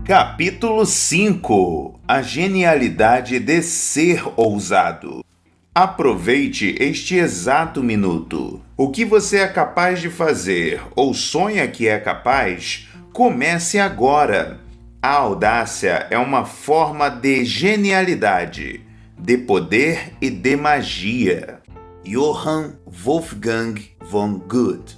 Capítulo 5: A genialidade de ser ousado. Aproveite este exato minuto. O que você é capaz de fazer ou sonha que é capaz, comece agora. A audácia é uma forma de genialidade, de poder e de magia. Johann Wolfgang von Goethe.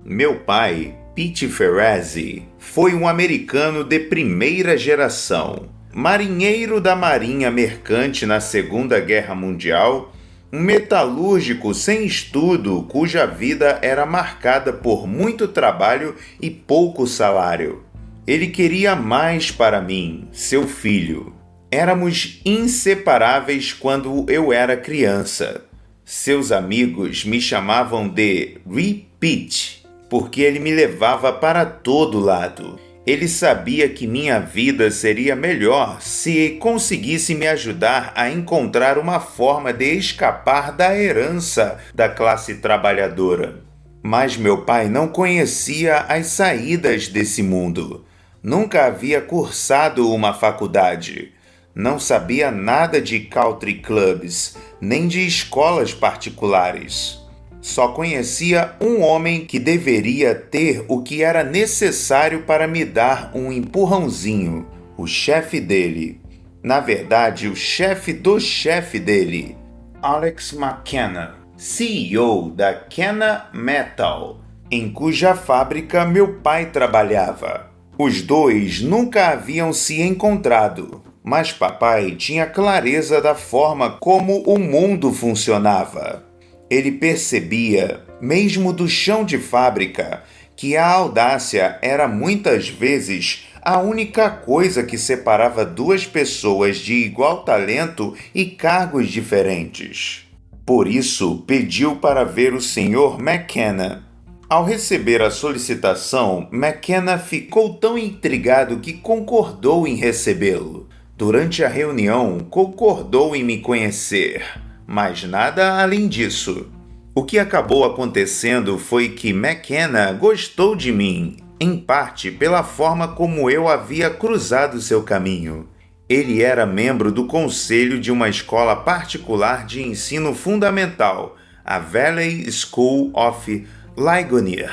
Meu pai, Pete Ferrazzi, foi um americano de primeira geração, marinheiro da Marinha Mercante na Segunda Guerra Mundial, um metalúrgico sem estudo cuja vida era marcada por muito trabalho e pouco salário. Ele queria mais para mim, seu filho. Éramos inseparáveis quando eu era criança. Seus amigos me chamavam de Repeat, porque ele me levava para todo lado. Ele sabia que minha vida seria melhor se conseguisse me ajudar a encontrar uma forma de escapar da herança da classe trabalhadora. Mas meu pai não conhecia as saídas desse mundo. Nunca havia cursado uma faculdade. Não sabia nada de country clubs, nem de escolas particulares. Só conhecia um homem que deveria ter o que era necessário para me dar um empurrãozinho, o chefe dele. Na verdade, o chefe do chefe dele, Alex McKenna, CEO da Kenna Metal, em cuja fábrica meu pai trabalhava. Os dois nunca haviam se encontrado, mas papai tinha clareza da forma como o mundo funcionava. Ele percebia, mesmo do chão de fábrica, que a audácia era muitas vezes a única coisa que separava duas pessoas de igual talento e cargos diferentes. Por isso, pediu para ver o Sr. McKenna. Ao receber a solicitação, McKenna ficou tão intrigado que concordou em recebê-lo. Durante a reunião, concordou em me conhecer. Mas nada além disso. O que acabou acontecendo foi que McKenna gostou de mim, em parte pela forma como eu havia cruzado seu caminho. Ele era membro do conselho de uma escola particular de ensino fundamental, a Valley School of Ligonier,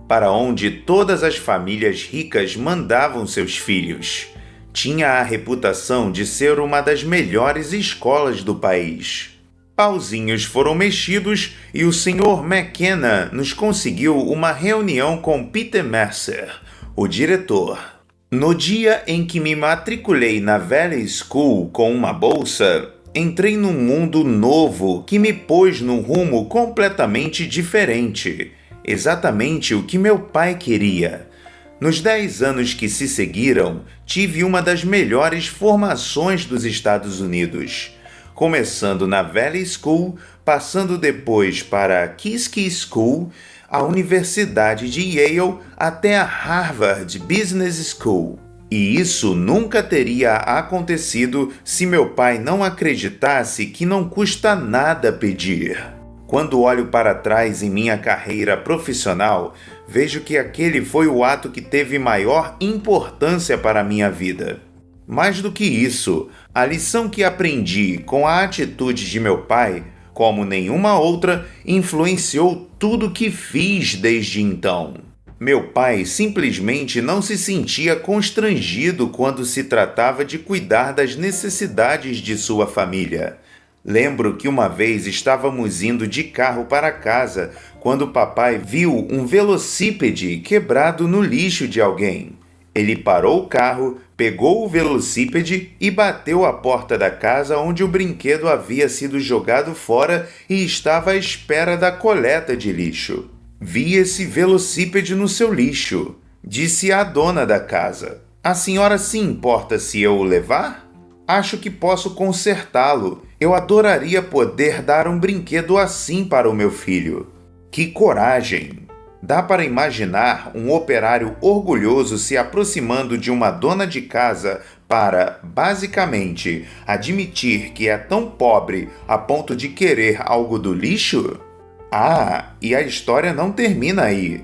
para onde todas as famílias ricas mandavam seus filhos. Tinha a reputação de ser uma das melhores escolas do país. Pauzinhos foram mexidos e o Sr. McKenna nos conseguiu uma reunião com Peter Mercer, o diretor. No dia em que me matriculei na Valley School com uma bolsa, entrei num mundo novo que me pôs num rumo completamente diferente. Exatamente o que meu pai queria. Nos 10 anos que se seguiram, tive uma das melhores formações dos Estados Unidos. Começando na Valley School, passando depois para a Kiski School, a Universidade de Yale até a Harvard Business School. E isso nunca teria acontecido se meu pai não acreditasse que não custa nada pedir. Quando olho para trás em minha carreira profissional, vejo que aquele foi o ato que teve maior importância para a minha vida. Mais do que isso, a lição que aprendi com a atitude de meu pai, como nenhuma outra, influenciou tudo que fiz desde então. Meu pai simplesmente não se sentia constrangido quando se tratava de cuidar das necessidades de sua família. Lembro que uma vez estávamos indo de carro para casa quando papai viu um velocípede quebrado no lixo de alguém. Ele parou o carro, pegou o velocípede e bateu a porta da casa onde o brinquedo havia sido jogado fora e estava à espera da coleta de lixo. Vi esse velocípede no seu lixo, disse a dona da casa. A senhora se importa se eu o levar? Acho que posso consertá-lo. Eu adoraria poder dar um brinquedo assim para o meu filho. Que coragem! Dá para imaginar um operário orgulhoso se aproximando de uma dona de casa para, basicamente, admitir que é tão pobre a ponto de querer algo do lixo? Ah, e a história não termina aí.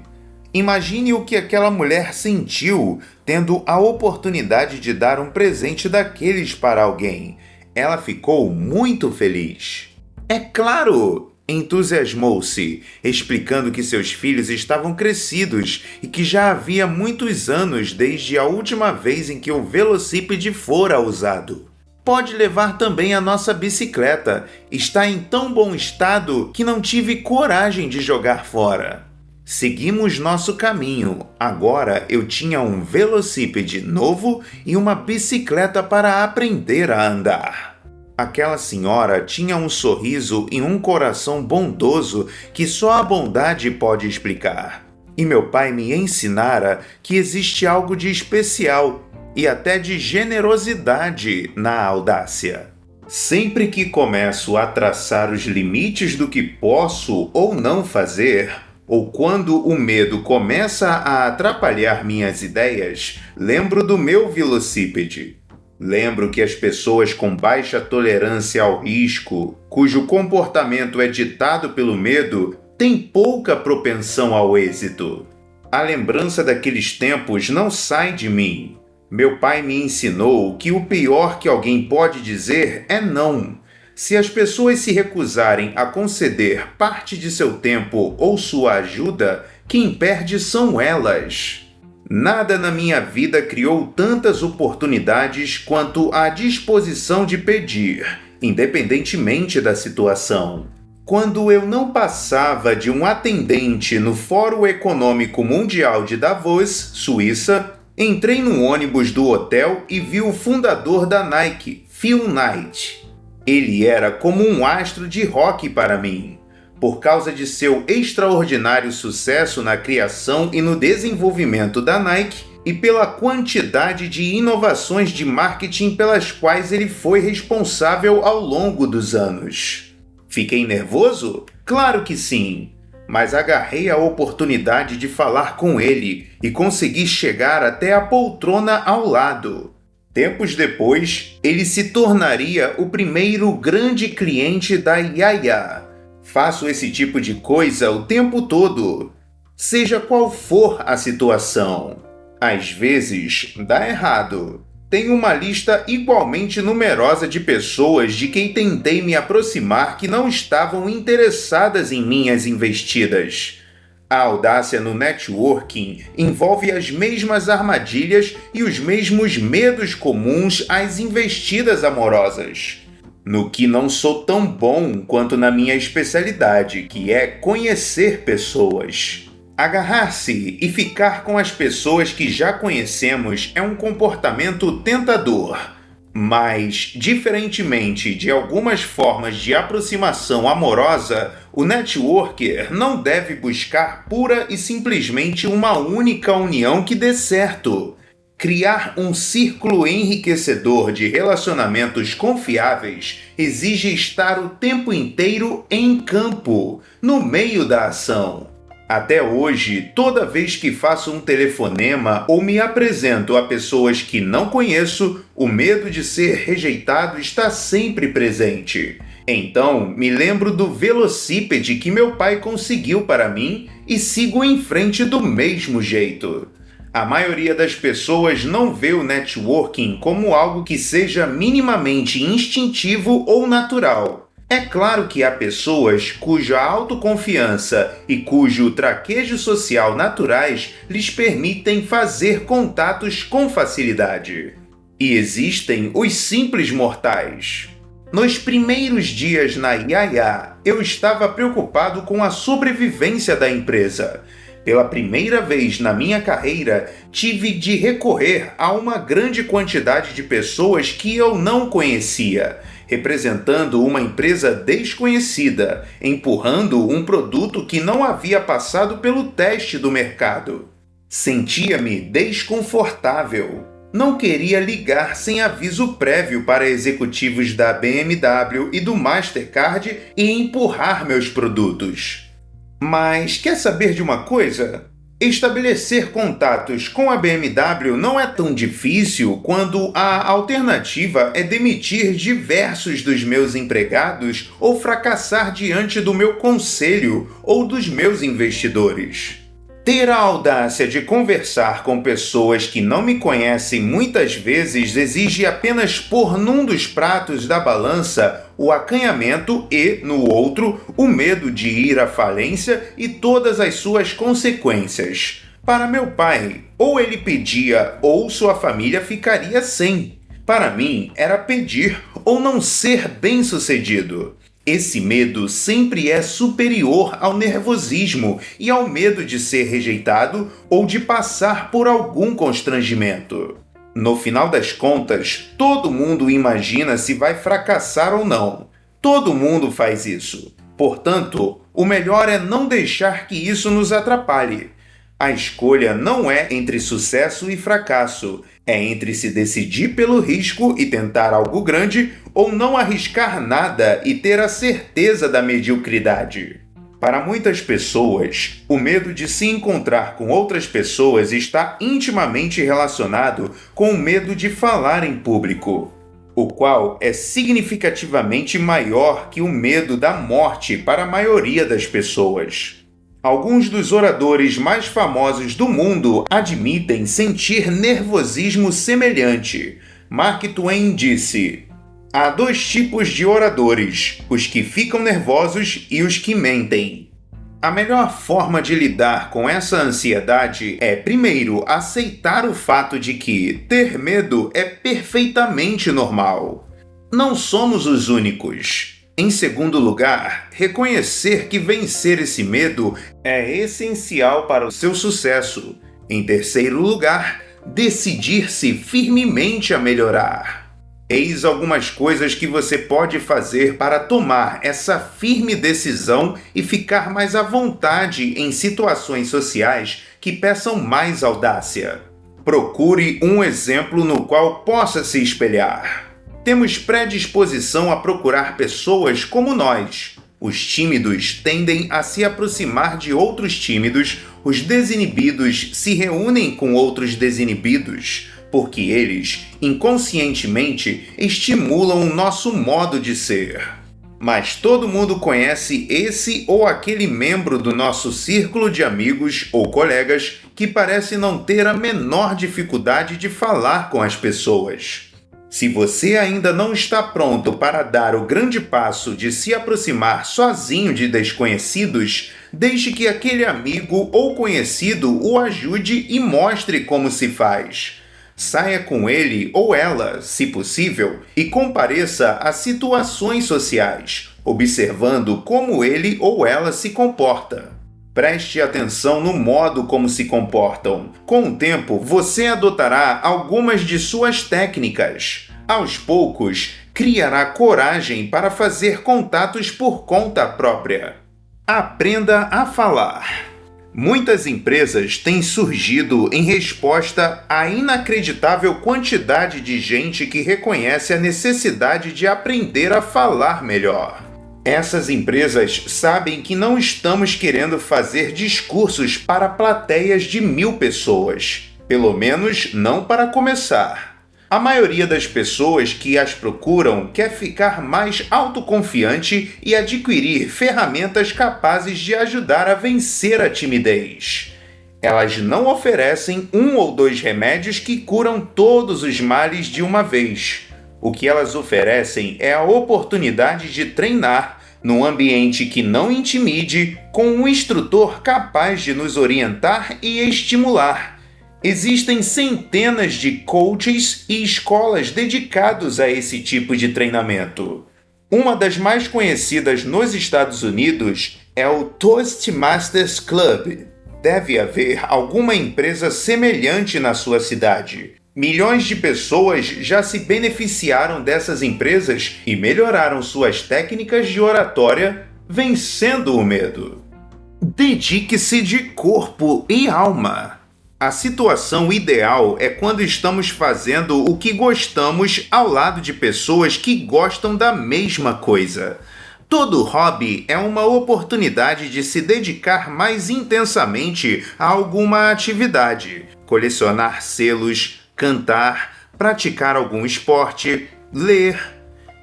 Imagine o que aquela mulher sentiu tendo a oportunidade de dar um presente daqueles para alguém. Ela ficou muito feliz. É claro! Entusiasmou-se, explicando que seus filhos estavam crescidos e que já havia muitos anos desde a última vez em que o velocípede fora usado. Pode levar também a nossa bicicleta. Está em tão bom estado que não tive coragem de jogar fora. Seguimos nosso caminho. Agora eu tinha um velocípede novo e uma bicicleta para aprender a andar. Aquela senhora tinha um sorriso e um coração bondoso que só a bondade pode explicar. E meu pai me ensinara que existe algo de especial e até de generosidade na audácia. Sempre que começo a traçar os limites do que posso ou não fazer, ou quando o medo começa a atrapalhar minhas ideias, lembro do meu velocípede. Lembro que as pessoas com baixa tolerância ao risco, cujo comportamento é ditado pelo medo, têm pouca propensão ao êxito. A lembrança daqueles tempos não sai de mim. Meu pai me ensinou que o pior que alguém pode dizer é não. Se as pessoas se recusarem a conceder parte de seu tempo ou sua ajuda, quem perde são elas. Nada na minha vida criou tantas oportunidades quanto a disposição de pedir, independentemente da situação. Quando eu não passava de um atendente no Fórum Econômico Mundial de Davos, Suíça, entrei no ônibus do hotel e vi o fundador da Nike, Phil Knight. Ele era como um astro de rock para mim, por causa de seu extraordinário sucesso na criação e no desenvolvimento da Nike e pela quantidade de inovações de marketing pelas quais ele foi responsável ao longo dos anos. Fiquei nervoso? Claro que sim! Mas agarrei a oportunidade de falar com ele e consegui chegar até a poltrona ao lado. Tempos depois, ele se tornaria o primeiro grande cliente da Yaya. Faço esse tipo de coisa o tempo todo, seja qual for a situação. Às vezes, dá errado. Tenho uma lista igualmente numerosa de pessoas de quem tentei me aproximar que não estavam interessadas em minhas investidas. A audácia no networking envolve as mesmas armadilhas e os mesmos medos comuns às investidas amorosas. No que não sou tão bom quanto na minha especialidade, que é conhecer pessoas. Agarrar-se e ficar com as pessoas que já conhecemos é um comportamento tentador, mas, diferentemente de algumas formas de aproximação amorosa, o networker não deve buscar pura e simplesmente uma única união que dê certo. Criar um círculo enriquecedor de relacionamentos confiáveis exige estar o tempo inteiro em campo, no meio da ação. Até hoje, toda vez que faço um telefonema ou me apresento a pessoas que não conheço, o medo de ser rejeitado está sempre presente. Então, me lembro do velocípede que meu pai conseguiu para mim e sigo em frente do mesmo jeito. A maioria das pessoas não vê o networking como algo que seja minimamente instintivo ou natural. É claro que há pessoas cuja autoconfiança e cujo traquejo social naturais lhes permitem fazer contatos com facilidade. E existem os simples mortais. Nos primeiros dias na Yaya, eu estava preocupado com a sobrevivência da empresa. Pela primeira vez na minha carreira, tive de recorrer a uma grande quantidade de pessoas que eu não conhecia, representando uma empresa desconhecida, empurrando um produto que não havia passado pelo teste do mercado. Sentia-me desconfortável. Não queria ligar sem aviso prévio para executivos da BMW e do Mastercard e empurrar meus produtos. Mas quer saber de uma coisa? Estabelecer contatos com a BMW não é tão difícil quando a alternativa é demitir diversos dos meus empregados ou fracassar diante do meu conselho ou dos meus investidores. Ter a audácia de conversar com pessoas que não me conhecem muitas vezes exige apenas pôr num dos pratos da balança o acanhamento e, no outro, o medo de ir à falência e todas as suas consequências. Para meu pai, ou ele pedia ou sua família ficaria sem. Para mim, era pedir ou não ser bem-sucedido. Esse medo sempre é superior ao nervosismo e ao medo de ser rejeitado ou de passar por algum constrangimento. No final das contas, todo mundo imagina se vai fracassar ou não. Todo mundo faz isso. Portanto, o melhor é não deixar que isso nos atrapalhe. A escolha não é entre sucesso e fracasso, é entre se decidir pelo risco e tentar algo grande ou não arriscar nada e ter a certeza da mediocridade. Para muitas pessoas, o medo de se encontrar com outras pessoas está intimamente relacionado com o medo de falar em público, o qual é significativamente maior que o medo da morte para a maioria das pessoas. Alguns dos oradores mais famosos do mundo admitem sentir nervosismo semelhante. Mark Twain disse: há dois tipos de oradores, os que ficam nervosos e os que mentem. A melhor forma de lidar com essa ansiedade é, primeiro, aceitar o fato de que ter medo é perfeitamente normal. Não somos os únicos. Em segundo lugar, reconhecer que vencer esse medo é essencial para o seu sucesso. Em terceiro lugar, decidir-se firmemente a melhorar. Eis algumas coisas que você pode fazer para tomar essa firme decisão e ficar mais à vontade em situações sociais que peçam mais audácia. Procure um exemplo no qual possa se espelhar. Temos predisposição a procurar pessoas como nós. Os tímidos tendem a se aproximar de outros tímidos, os desinibidos se reúnem com outros desinibidos, porque eles, inconscientemente, estimulam o nosso modo de ser. Mas todo mundo conhece esse ou aquele membro do nosso círculo de amigos ou colegas que parece não ter a menor dificuldade de falar com as pessoas. Se você ainda não está pronto para dar o grande passo de se aproximar sozinho de desconhecidos, deixe que aquele amigo ou conhecido o ajude e mostre como se faz. Saia com ele ou ela, se possível, e compareça a situações sociais, observando como ele ou ela se comporta. Preste atenção no modo como se comportam. Com o tempo, você adotará algumas de suas técnicas. Aos poucos, criará coragem para fazer contatos por conta própria. Aprenda a falar. Muitas empresas têm surgido em resposta à inacreditável quantidade de gente que reconhece a necessidade de aprender a falar melhor. Essas empresas sabem que não estamos querendo fazer discursos para plateias de 1000 pessoas, pelo menos não para começar. A maioria das pessoas que as procuram quer ficar mais autoconfiante e adquirir ferramentas capazes de ajudar a vencer a timidez. Elas não oferecem 1 ou 2 remédios que curam todos os males de uma vez. O que elas oferecem é a oportunidade de treinar num ambiente que não intimide, com um instrutor capaz de nos orientar e estimular. Existem centenas de coaches e escolas dedicados a esse tipo de treinamento. Uma das mais conhecidas nos Estados Unidos é o Toastmasters Club. Deve haver alguma empresa semelhante na sua cidade. Milhões de pessoas já se beneficiaram dessas empresas e melhoraram suas técnicas de oratória, vencendo o medo. Dedique-se de corpo e alma. A situação ideal é quando estamos fazendo o que gostamos ao lado de pessoas que gostam da mesma coisa. Todo hobby é uma oportunidade de se dedicar mais intensamente a alguma atividade, colecionar selos, cantar, praticar algum esporte, ler.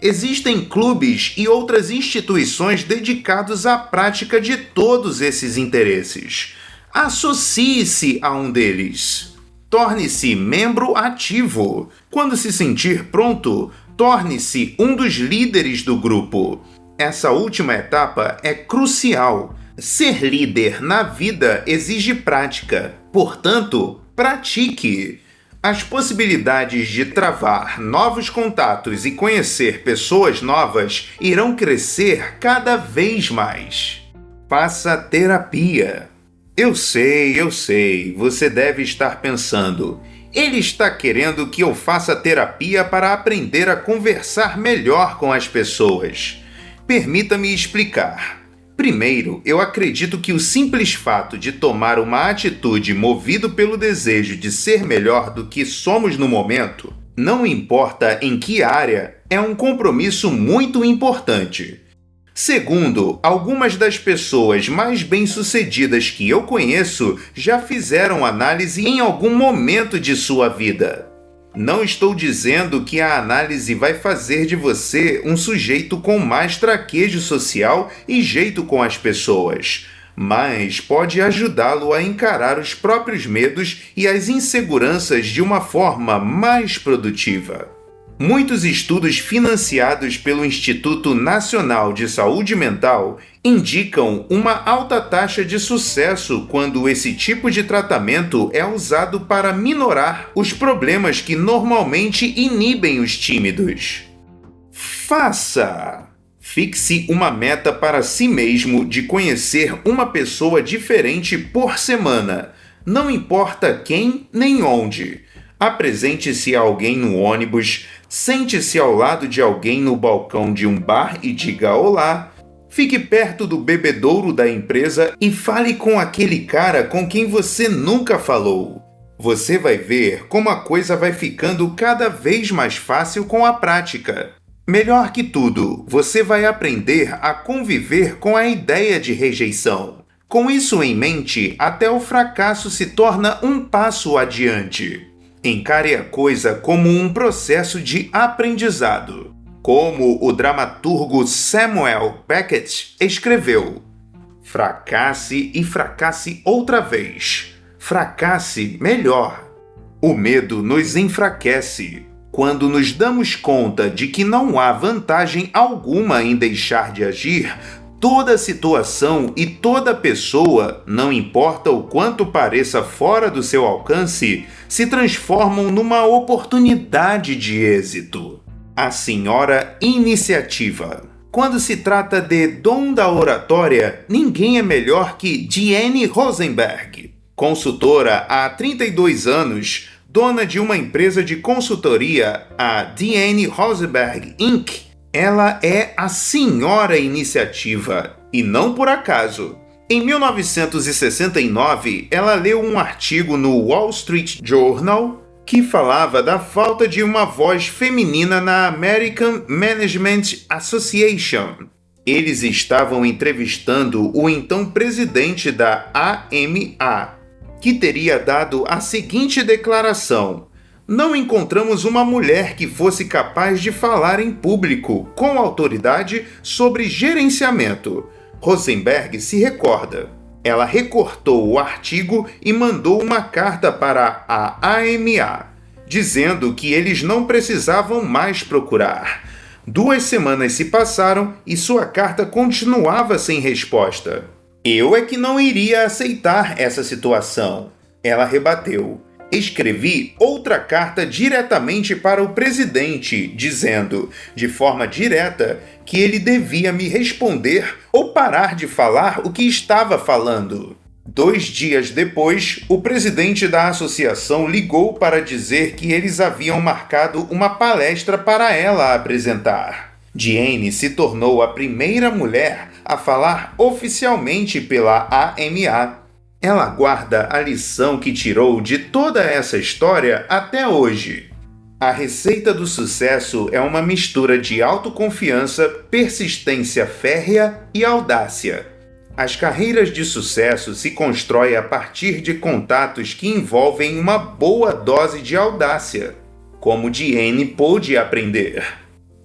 Existem clubes e outras instituições dedicados à prática de todos esses interesses. Associe-se a um deles. Torne-se membro ativo. Quando se sentir pronto, torne-se um dos líderes do grupo. Essa última etapa é crucial. Ser líder na vida exige prática. Portanto, pratique. As possibilidades de travar novos contatos e conhecer pessoas novas irão crescer cada vez mais. Faça terapia. Eu sei, você deve estar pensando: ele está querendo que eu faça terapia para aprender a conversar melhor com as pessoas. Permita-me explicar. Primeiro, eu acredito que o simples fato de tomar uma atitude movido pelo desejo de ser melhor do que somos no momento, não importa em que área, é um compromisso muito importante. Segundo, algumas das pessoas mais bem-sucedidas que eu conheço já fizeram análise em algum momento de sua vida. Não estou dizendo que a análise vai fazer de você um sujeito com mais traquejo social e jeito com as pessoas, mas pode ajudá-lo a encarar os próprios medos e as inseguranças de uma forma mais produtiva. Muitos estudos financiados pelo Instituto Nacional de Saúde Mental indicam uma alta taxa de sucesso quando esse tipo de tratamento é usado para minorar os problemas que normalmente inibem os tímidos. Faça! Fixe uma meta para si mesmo de conhecer uma pessoa diferente por semana, não importa quem nem onde. Apresente-se a alguém no ônibus, sente-se ao lado de alguém no balcão de um bar e diga olá. Fique perto do bebedouro da empresa e fale com aquele cara com quem você nunca falou. Você vai ver como a coisa vai ficando cada vez mais fácil com a prática. Melhor que tudo, você vai aprender a conviver com a ideia de rejeição. Com isso em mente, até o fracasso se torna um passo adiante. Encare a coisa como um processo de aprendizado. Como o dramaturgo Samuel Beckett escreveu: fracasse e fracasse outra vez. Fracasse melhor. O medo nos enfraquece. Quando nos damos conta de que não há vantagem alguma em deixar de agir, toda situação e toda pessoa, não importa o quanto pareça fora do seu alcance, se transformam numa oportunidade de êxito. A senhora iniciativa. Quando se trata de dom da oratória, ninguém é melhor que Diane Rosenberg. Consultora há 32 anos, dona de uma empresa de consultoria, a Diane Rosenberg Inc., ela é a senhora iniciativa, e não por acaso. Em 1969, ela leu um artigo no Wall Street Journal que falava da falta de uma voz feminina na American Management Association. Eles estavam entrevistando o então presidente da AMA, que teria dado a seguinte declaração: não encontramos uma mulher que fosse capaz de falar em público, com autoridade, sobre gerenciamento. Rosenberg se recorda. Ela recortou o artigo e mandou uma carta para a AMA, dizendo que eles não precisavam mais procurar. 2 semanas se passaram e sua carta continuava sem resposta. Eu é que não iria aceitar essa situação. Ela rebateu. Escrevi outra carta diretamente para o presidente, dizendo, de forma direta, que ele devia me responder ou parar de falar o que estava falando. 2 dias depois, o presidente da associação ligou para dizer que eles haviam marcado uma palestra para ela apresentar. Diane se tornou a primeira mulher a falar oficialmente pela AMA. Ela guarda a lição que tirou de toda essa história até hoje. A receita do sucesso é uma mistura de autoconfiança, persistência férrea e audácia. As carreiras de sucesso se constroem a partir de contatos que envolvem uma boa dose de audácia, como Diane pôde aprender.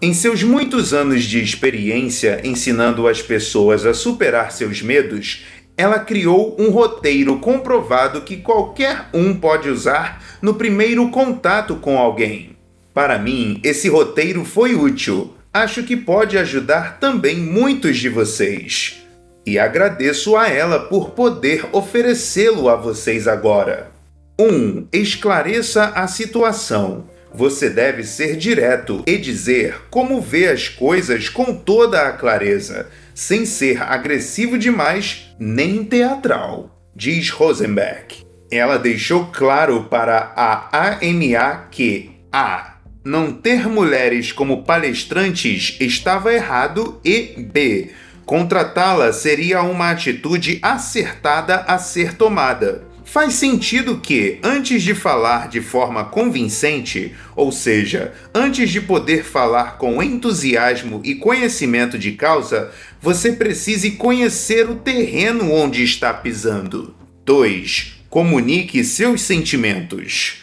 Em seus muitos anos de experiência ensinando as pessoas a superar seus medos, Ela criou um roteiro comprovado que qualquer um pode usar no primeiro contato com alguém. Para mim, esse roteiro foi útil. Acho que pode ajudar também muitos de vocês. E agradeço a ela por poder oferecê-lo a vocês agora. 1. Esclareça a situação. Você deve ser direto e dizer como vê as coisas com toda a clareza, sem ser agressivo demais nem teatral, diz Rosenberg. Ela deixou claro para a AMA que a. Não ter mulheres como palestrantes estava errado e b. Contratá-la seria uma atitude acertada a ser tomada. Faz sentido que, antes de falar de forma convincente, ou seja, antes de poder falar com entusiasmo e conhecimento de causa, você precise conhecer o terreno onde está pisando. 2. Comunique seus sentimentos.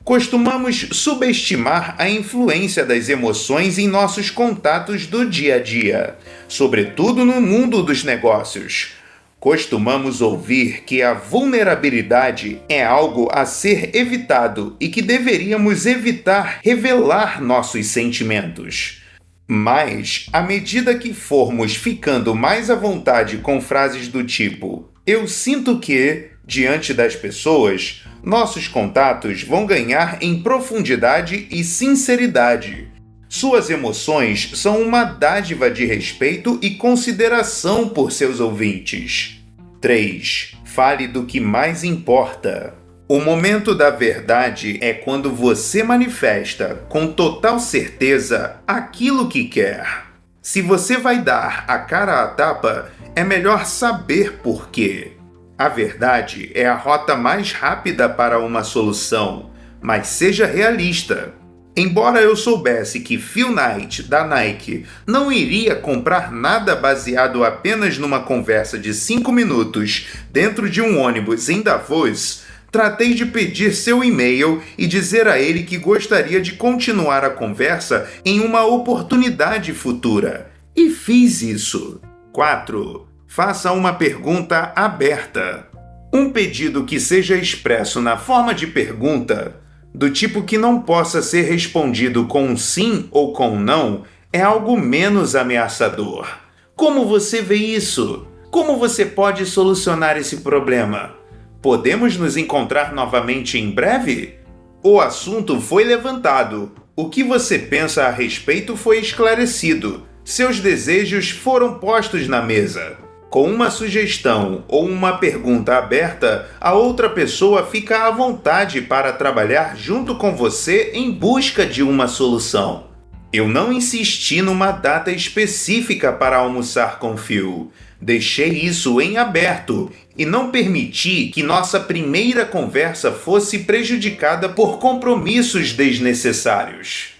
Costumamos subestimar a influência das emoções em nossos contatos do dia a dia, sobretudo no mundo dos negócios. Costumamos ouvir que a vulnerabilidade é algo a ser evitado e que deveríamos evitar revelar nossos sentimentos. Mas, à medida que formos ficando mais à vontade com frases do tipo "eu sinto que", diante das pessoas, nossos contatos vão ganhar em profundidade e sinceridade. Suas emoções são uma dádiva de respeito e consideração por seus ouvintes. 3. Fale do que mais importa. O momento da verdade é quando você manifesta, com total certeza, aquilo que quer. Se você vai dar a cara à tapa, é melhor saber por quê. A verdade é a rota mais rápida para uma solução, mas seja realista. Embora eu soubesse que Phil Knight, da Nike, não iria comprar nada baseado apenas numa conversa de 5 minutos dentro de um ônibus em Davos, tratei de pedir seu e-mail e dizer a ele que gostaria de continuar a conversa em uma oportunidade futura. E fiz isso. 4. Faça uma pergunta aberta. Um pedido que seja expresso na forma de pergunta, do tipo que não possa ser respondido com um sim ou com um não, é algo menos ameaçador. Como você vê isso? Como você pode solucionar esse problema? Podemos nos encontrar novamente em breve? O assunto foi levantado. O que você pensa a respeito foi esclarecido. Seus desejos foram postos na mesa. Com uma sugestão ou uma pergunta aberta, a outra pessoa fica à vontade para trabalhar junto com você em busca de uma solução. Eu não insisti numa data específica para almoçar com Phil. Deixei isso em aberto e não permiti que nossa primeira conversa fosse prejudicada por compromissos desnecessários.